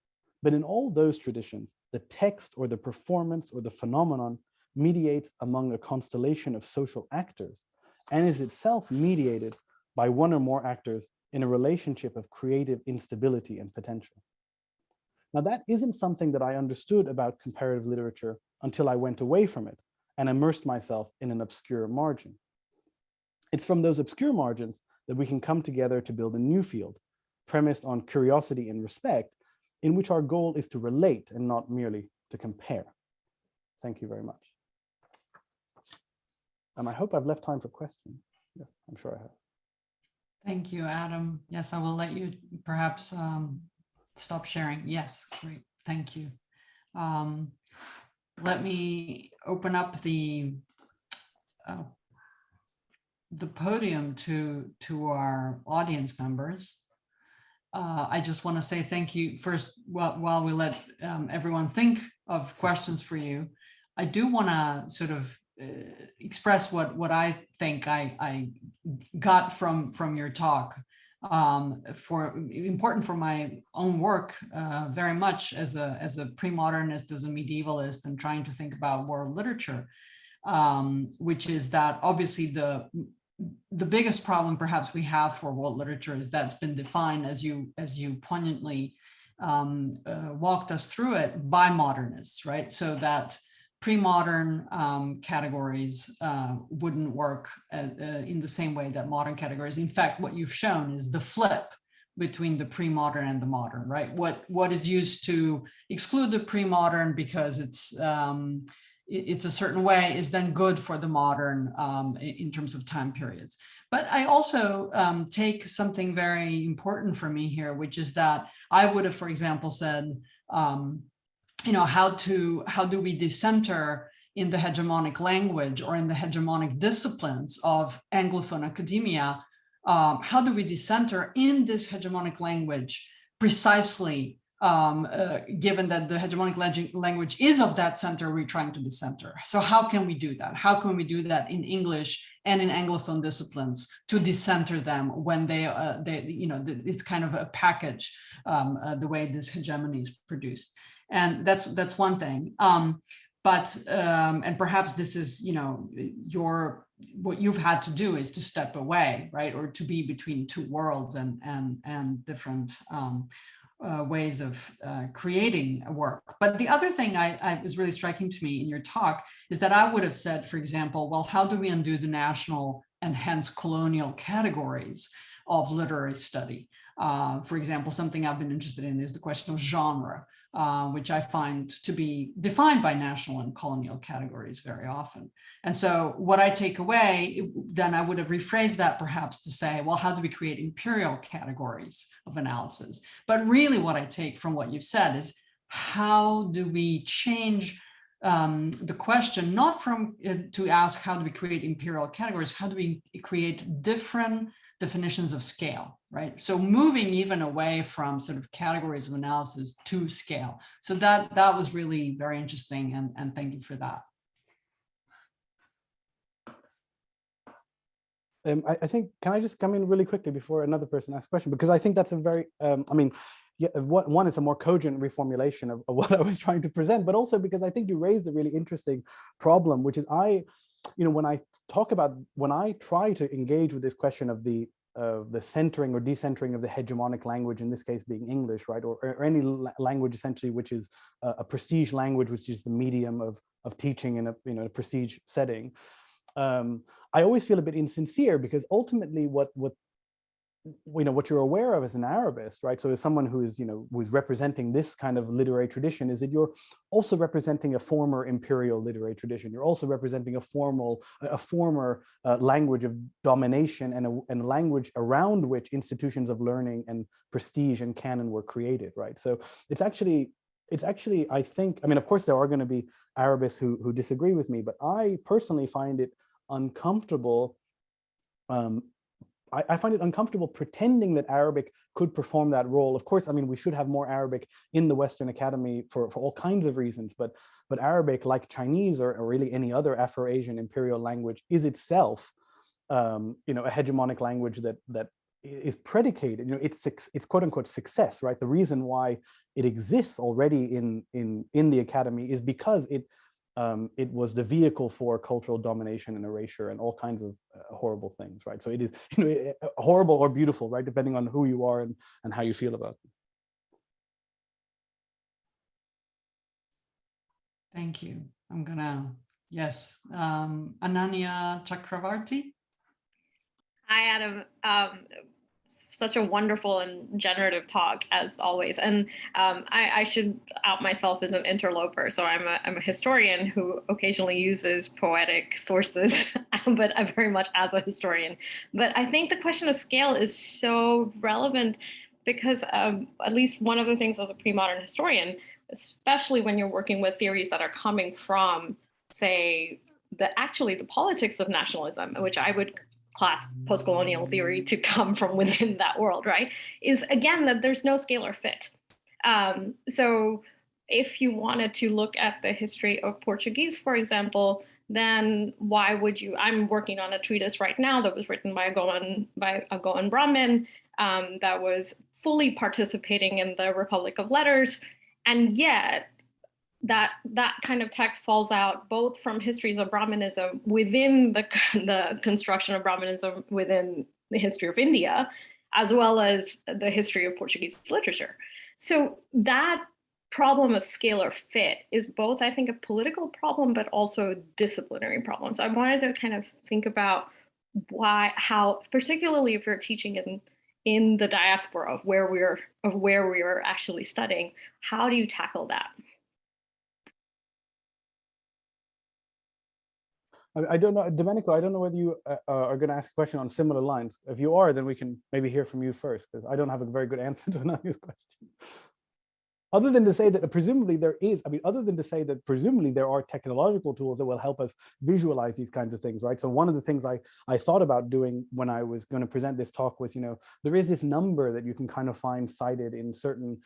but in all those traditions, the text or the performance or the phenomenon mediates among a constellation of social actors and is itself mediated by one or more actors in a relationship of creative instability and potential. Now, that isn't something that I understood about comparative literature until I went away from it and immersed myself in an obscure margin. It's from those obscure margins that we can come together to build a new field, premised on curiosity and respect, in which our goal is to relate and not merely to compare. Thank you very much. I hope I've left time for questions. Yes, I'm sure I have. Thank you, Adam. Yes, I will let you perhaps stop sharing. Yes, great. Thank you. Let me open up the podium to our audience members. I just want to say thank you first while we let everyone think of questions for you. I do want to sort of express what I think I got from your talk, important for my own work, very much as a pre-modernist, as a medievalist, and trying to think about world literature, which is that obviously the biggest problem perhaps we have for world literature is that's been defined, as you poignantly walked us through it, by modernists, right? So that pre-modern categories wouldn't work in the same way that modern categories. In fact, what you've shown is the flip between the pre-modern and the modern, right? What is used to exclude the pre-modern because it's a certain way is then good for the modern in terms of time periods. But I also take something very important for me here, which is that I would have, for example, said, how do we decenter in the hegemonic language or in the hegemonic disciplines of Anglophone academia? How do we decenter in this hegemonic language precisely, given that the hegemonic language is of that center we're trying to decenter? So how can we do that? How can we do that in English and in Anglophone disciplines to decenter them when it's kind of a package, the way this hegemony is produced? And that's one thing. And perhaps this is, what you've had to do is to step away, right? Or to be between two worlds and different ways of creating a work. But the other thing I was really striking to me in your talk is that I would have said, for example, well, how do we undo the national and hence colonial categories of literary study? For example, something I've been interested in is the question of genre, which I find to be defined by national and colonial categories very often. And so what I take away, then I would have rephrased that perhaps to say, well, how do we create imperial categories of analysis? But really what I take from what you've said is, how do we change the question, not from to ask how do we create imperial categories, how do we create different definitions of scale, right? So moving even away from sort of categories of analysis to scale. So that was really very interesting, and thank you for that. I think, can I just come in really quickly before another person asks a question? Because I think that's a very, one is a more cogent reformulation of what I was trying to present, but also because I think you raised a really interesting problem, which is when I try to engage with this question of the centering or decentering of the hegemonic language, in this case being English, right, or any language essentially which is a prestige language, which is the medium of teaching in a prestige setting, I always feel a bit insincere, because ultimately what what you're aware of as an Arabist, right? So as someone who is, who's representing this kind of literary tradition, is that you're also representing a former imperial literary tradition. You're also representing a former language of domination and a language around which institutions of learning and prestige and canon were created, right? So it's actually, I think, I mean, of course, there are going to be Arabists who disagree with me, but I personally find it uncomfortable. I find it uncomfortable pretending that Arabic could perform that role. Of course, I mean, we should have more Arabic in the Western Academy for all kinds of reasons, but Arabic, like Chinese or really any other Afro-Asian imperial language, is itself, a hegemonic language that is predicated, it's quote unquote success, right? The reason why it exists already in the academy is because it was the vehicle for cultural domination and erasure and all kinds of horrible things, right? So it is, horrible or beautiful, right? Depending on who you are and how you feel about it. Thank you. I'm gonna, yes. Ananya Chakravarti. Hi, Adam. Such a wonderful and generative talk, as always. And I should out myself as an interloper. So I'm a historian who occasionally uses poetic sources, but I'm very much as a historian. But I think the question of scale is so relevant because at least one of the things as a pre-modern historian, especially when you're working with theories that are coming from, say, the politics of nationalism, which I would class post-colonial theory to come from within that world, right, is again that there's no scalar fit. So if you wanted to look at the history of Portuguese, for example, then why would you, I'm working on a treatise right now that was written by a Goan Brahmin that was fully participating in the Republic of Letters, and yet that kind of text falls out both from histories of Brahmanism within the construction of Brahmanism within the history of India, as well as the history of Portuguese literature. So that problem of scalar fit is both, I think, a political problem, but also a disciplinary problem. So I wanted to kind of think about how, particularly if you're teaching in the diaspora of where we are actually studying, how do you tackle that? I don't know, Domenico, I don't know whether you are going to ask a question on similar lines. If you are, then we can maybe hear from you first, because I don't have a very good answer to Ananya's question. Other than to say that presumably there is, other than to say that presumably there are technological tools that will help us visualize these kinds of things, right? So one of the things I thought about doing when I was going to present this talk was, there is this number that you can kind of find cited in certain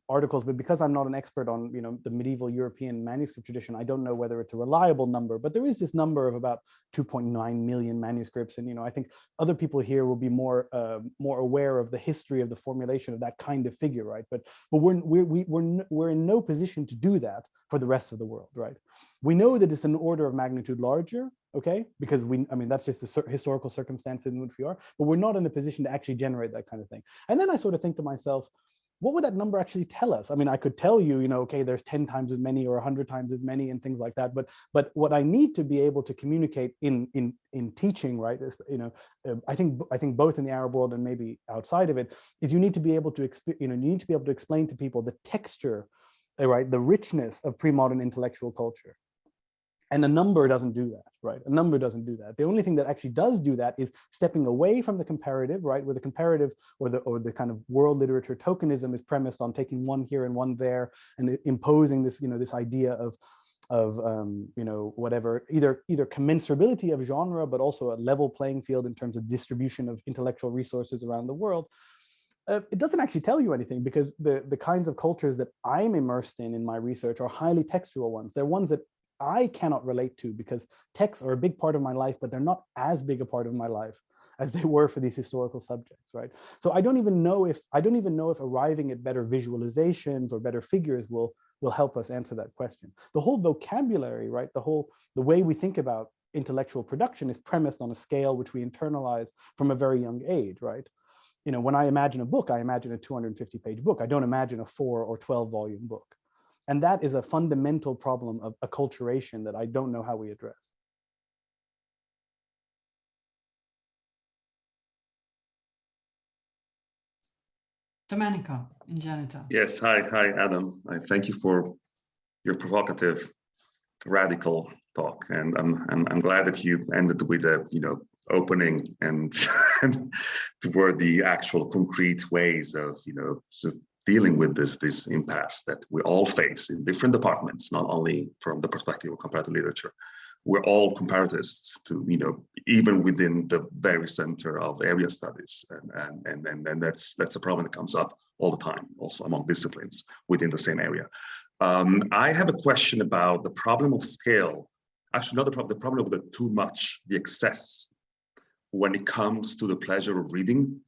articles, but because I'm not an expert on, the medieval European manuscript tradition, I don't know whether it's a reliable number, but there is this number of about 2.9 million manuscripts. And, I think other people here will be more aware of the history of the formulation of that kind of figure, right? But we're in no position to do that for the rest of the world, right? We know that it's an order of magnitude larger, okay? Because that's just the historical circumstance in which we are, but we're not in a position to actually generate that kind of thing. And then I sort of think to myself, what would that number actually tell us? I could tell you, okay, there's 10 times as many or 100 times as many and things like that. But what I need to be able to communicate in teaching, right, is, I think both in the Arab world and maybe outside of it, is you need to be able to explain to people the texture, right, the richness of pre-modern intellectual culture. And a number doesn't do that, right? A number doesn't do that. The only thing that actually does do that is stepping away from the comparative, right? Where the comparative or the kind of world literature tokenism is premised on taking one here and one there and imposing this, this idea of whatever, either commensurability of genre, but also a level playing field in terms of distribution of intellectual resources around the world. It doesn't actually tell you anything, because the kinds of cultures that I'm immersed in my research are highly textual ones. They're ones that I cannot relate to, because texts are a big part of my life, but they're not as big a part of my life as they were for these historical subjects, right? So I don't even know if arriving at better visualizations or better figures will help us answer that question. The whole vocabulary, right? The way we think about intellectual production is premised on a scale which we internalize from a very young age, right? When I imagine a book, I imagine a 250-page book. I don't imagine a 4 or 12-volume book. And that is a fundamental problem of acculturation that I don't know how we address. Domenico, Ingenito. Yes, hi, Adam. I thank you for your provocative, radical talk, and I'm glad that you ended with a opening and toward the actual concrete ways of dealing with this impasse that we all face in different departments, not only from the perspective of comparative literature. We're all comparatists to even within the very center of area studies, and that's a problem that comes up all the time, also among disciplines within the same area. I have a question about the problem of scale. Actually, not the problem of the too much, the excess, when it comes to the pleasure of reading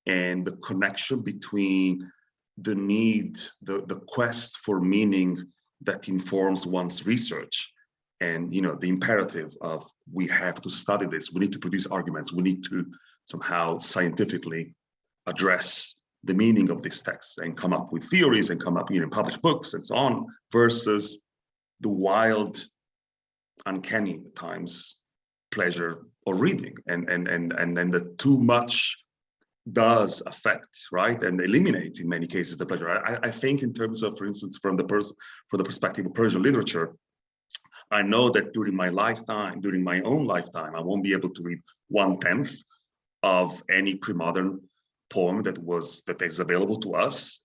and the connection between the need, the quest for meaning that informs one's research, and the imperative of we have to study this, we need to produce arguments, we need to somehow scientifically address the meaning of this text and come up with theories and come up, publish books and so on, versus the wild, uncanny at times pleasure of reading, and the too much does affect, right, and eliminate in many cases the pleasure. I think in terms of, for instance, from the perspective of Persian literature, I know that during my own lifetime, I won't be able to read 1/10 of any pre-modern poem that is available to us.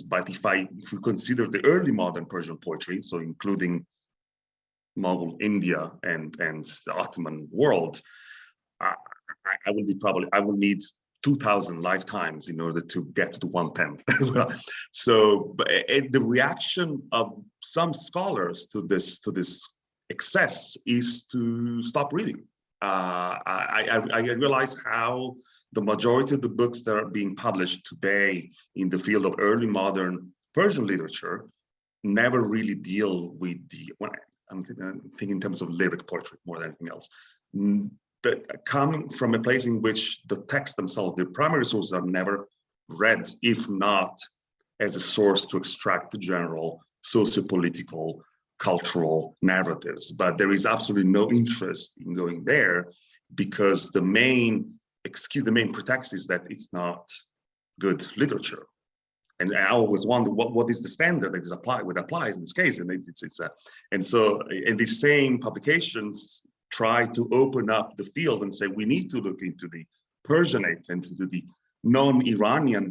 But if we consider the early modern Persian poetry, so including Mughal India and the Ottoman world, I will need 2,000 lifetimes in order to get to 1/10. So the reaction of some scholars to this excess is to stop reading. I realize how the majority of the books that are being published today in the field of early modern Persian literature never really deal with I'm thinking in terms of lyric poetry more than anything else. That coming from a place in which the texts themselves, the primary sources, are never read, if not as a source to extract the general socio-political, cultural narratives. But there is absolutely no interest in going there, because the main pretext is that it's not good literature. And I always wonder what is the standard that is applies in this case, and these same publications try to open up the field and say we need to look into the Persianate and to the non-Iranian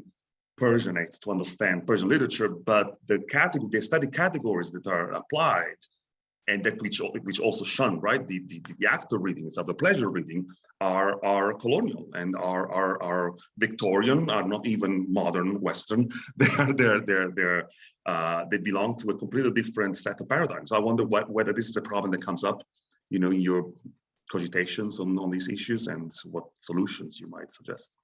Persianate to understand Persian literature, but the study categories that are applied and that which also shun, right, the act of reading, of the pleasure of reading, are colonial and are Victorian, are not even modern Western. They belong to a completely different set of paradigms. So I wonder whether this is a problem that comes up, in your cogitations on these issues, and what solutions you might suggest.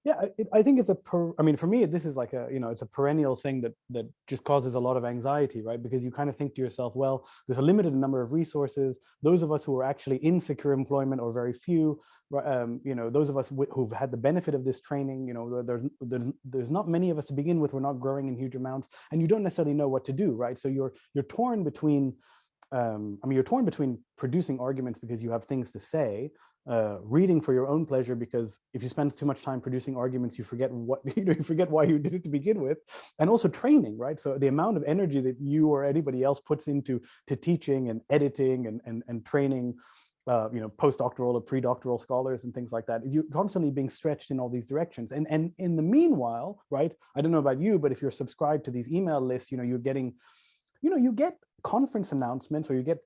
Yeah, I think it's for me, this is like it's a perennial thing that just causes a lot of anxiety, right? Because you kind of think to yourself, well, there's a limited number of resources. Those of us who are actually in secure employment, or very few, those of us who've had the benefit of this training, there's not many of us to begin with. We're not growing in huge amounts, and you don't necessarily know what to do, right? So you're torn between, you're torn between producing arguments because you have things to say, reading for your own pleasure, because if you spend too much time producing arguments, you forget you forget why you did it to begin with, and also training, right? So the amount of energy that you or anybody else puts into teaching and editing and training, postdoctoral or pre-doctoral scholars and things like that, is you're constantly being stretched in all these directions. And in the meanwhile, right? I don't know about you, but if you're subscribed to these email lists, you're getting, you get conference announcements, or you get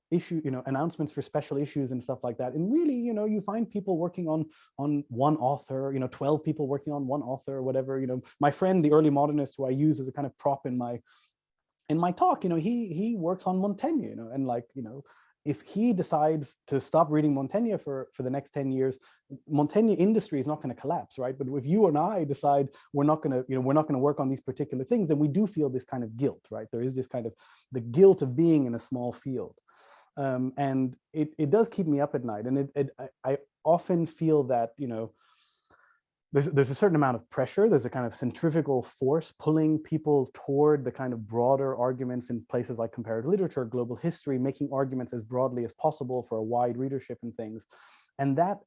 announcements for special issues and stuff like that, and really you find people working on one author, 12 people working on one author or whatever. My friend, the early modernist, who I use as a kind of prop in my talk, he works on Montaigne, and if he decides to stop reading Montaigne for the next 10 years, Montaigne industry is not going to collapse, right? But if you and I decide we're not going to work on these particular things, then we do feel this kind of guilt, right? There is this kind of the guilt of being in a small field, and it does keep me up at night. And I often feel that there's a certain amount of pressure. There's a kind of centrifugal force pulling people toward the kind of broader arguments in places like comparative literature, global history, making arguments as broadly as possible for a wide readership and things. And that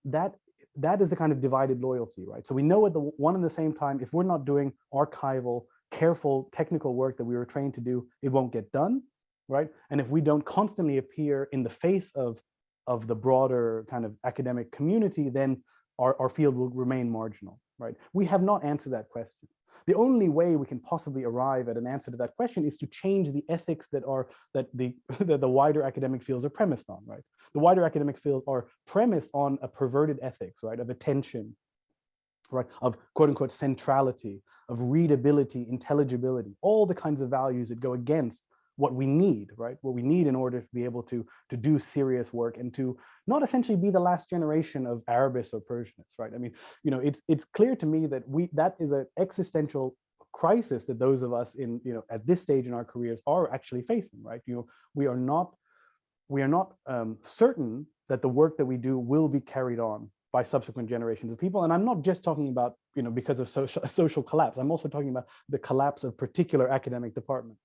that is the kind of divided loyalty, right? So we know at the one and the same time, if we're not doing archival, careful, technical work that we were trained to do, it won't get done, right? And if we don't constantly appear in the face of the broader kind of academic community, then our field will remain marginal, right? We have not answered that question. The only way we can possibly arrive at an answer to that question is to change the ethics that the wider academic fields are premised on, right? The wider academic fields are premised on a perverted ethics, right? Of attention, right? Of quote unquote centrality, of readability, intelligibility, all the kinds of values that go against what we need, right? What we need in order to be able to do serious work and to not essentially be the last generation of Arabists or Persianists, right? I mean, you know, it's clear to me that that is an existential crisis that those of us in, you know, at this stage in our careers are actually facing, right? You know, we are not certain that the work that we do will be carried on by subsequent generations of people. And I'm not just talking about, you know, because of social collapse. I'm also talking about the collapse of particular academic departments.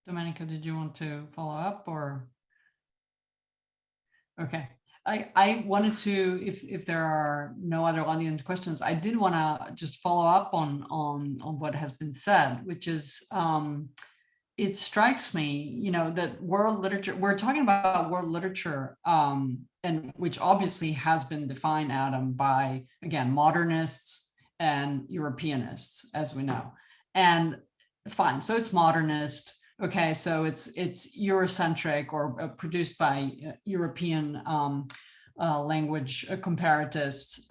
Domenico, did you want to follow up or? Okay, I wanted to, if there are no other audience questions, I did want to just follow up on what has been said, which is, it strikes me, you know, that world literature, we're talking about world literature, and which obviously has been defined, Adam, by, again, modernists and Europeanists, as we know. And fine, so it's modernist. Okay, so it's Eurocentric or produced by European language comparatists.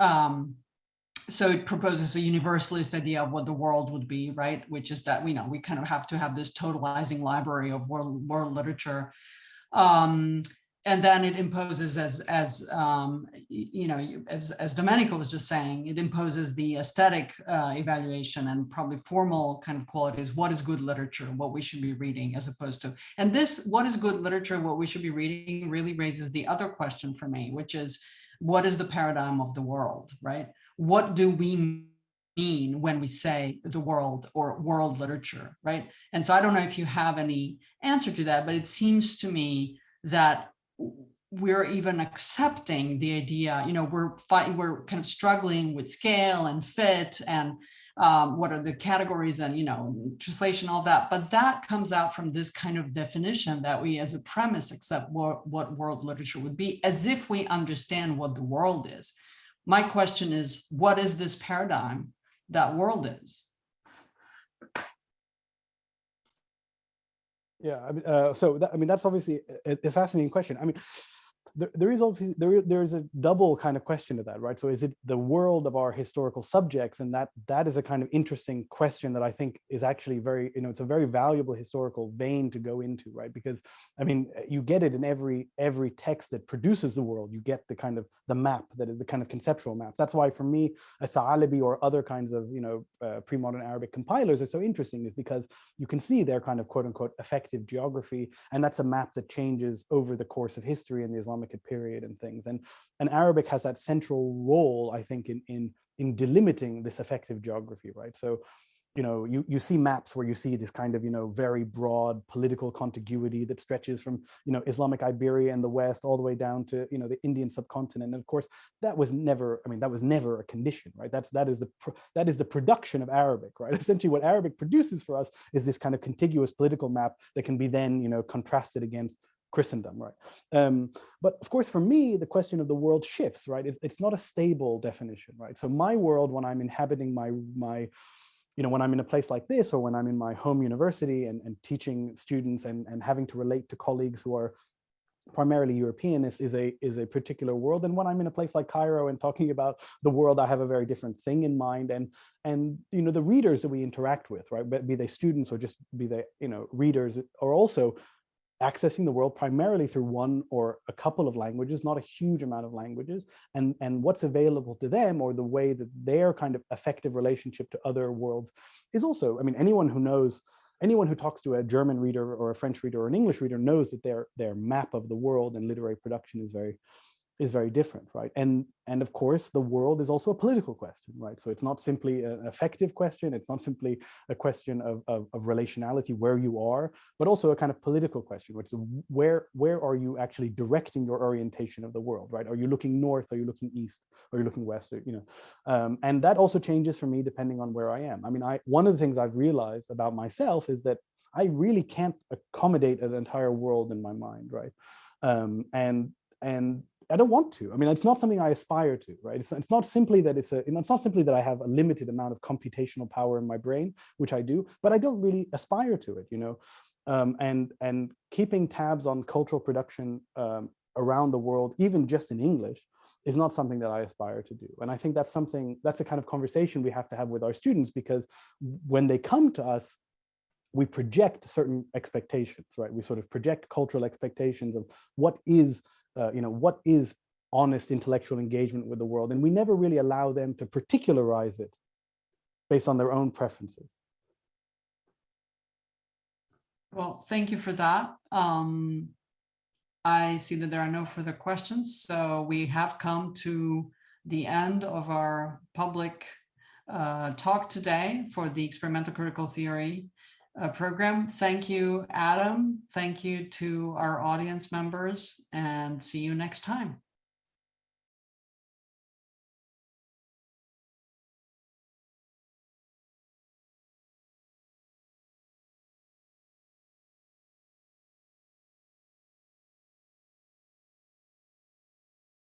So it proposes a universalist idea of what the world would be, right? Which is that we know we kind of have to have this totalizing library of world literature. And then it imposes, you know, as Domenico was just saying, it imposes the aesthetic evaluation and probably formal kind of qualities. What is good literature? What we should be reading, as opposed to, and this, what is good literature? What we should be reading really raises the other question for me, which is, what is the paradigm of the world, right? What do we mean when we say the world or world literature, right? And so I don't know if you have any answer to that, but it seems to me that we're even accepting the idea, you know, we're kind of struggling with scale and fit and what are the categories and, you know, translation, all that. But that comes out from this kind of definition that we as a premise accept what world literature would be, as if we understand what the world is. My question is, what is this paradigm that world is? Yeah, I mean, that's obviously a fascinating question. I mean, there is obviously there is a double kind of question to that, right? So is it the world of our historical subjects, and that is a kind of interesting question that I think is actually very, you know, it's a very valuable historical vein to go into, right? Because I mean, you get it in every text that produces the world. You get the kind of the map that is the kind of conceptual map. That's why for me, a Talibi or other kinds of, you know, pre-modern Arabic compilers are so interesting, is because you can see their kind of quote unquote effective geography, and that's a map that changes over the course of history in the Islamic period and things. And Arabic has that central role, I think, in delimiting this effective geography, right? So, you know, you see maps where you see this kind of, you know, very broad political contiguity that stretches from, you know, Islamic Iberia in the West all the way down to, you know, the Indian subcontinent. And of course, that was never a condition, right? That is the production of Arabic, right? Essentially what Arabic produces for us is this kind of contiguous political map that can be then, you know, contrasted against Christendom, right? But of course, for me, the question of the world shifts, right? It's not a stable definition, right? So my world, when I'm inhabiting my you know, when I'm in a place like this, or when I'm in my home university and teaching students and having to relate to colleagues who are primarily Europeanists, is a particular world. And when I'm in a place like Cairo and talking about the world, I have a very different thing in mind. And you know, the readers that we interact with, right, be they students or just be they, you know, readers, are also accessing the world primarily through one or a couple of languages, not a huge amount of languages, and what's available to them, or the way that their kind of effective relationship to other worlds is also, I mean, anyone who talks to a German reader or a French reader or an English reader knows that their map of the world and literary production is very, is very different, right? And of course, the world is also a political question, right? So it's not simply an affective question. It's not simply a question of relationality, where you are, but also a kind of political question, which is where are you actually directing your orientation of the world, right? Are you looking north? Are you looking east? Are you looking west? Or, and that also changes for me depending on where I am. I mean, one of the things I've realized about myself is that I really can't accommodate an entire world in my mind, right? And I don't want to. I mean, it's not something I aspire to, right? It's not simply that it's not simply that I have a limited amount of computational power in my brain, which I do, but I don't really aspire to it, and keeping tabs on cultural production around the world, even just in English, is not something that I aspire to do. And I think that's a kind of conversation we have to have with our students, because when they come to us, we project certain expectations, right? We sort of project cultural expectations of what is honest intellectual engagement with the world, and we never really allow them to particularize it based on their own preferences. Well, thank you for that. I see that there are no further questions, so we have come to the end of our public talk today for the Experimental Critical Theory program. Thank you, Adam. Thank you to our audience members, and see you next time.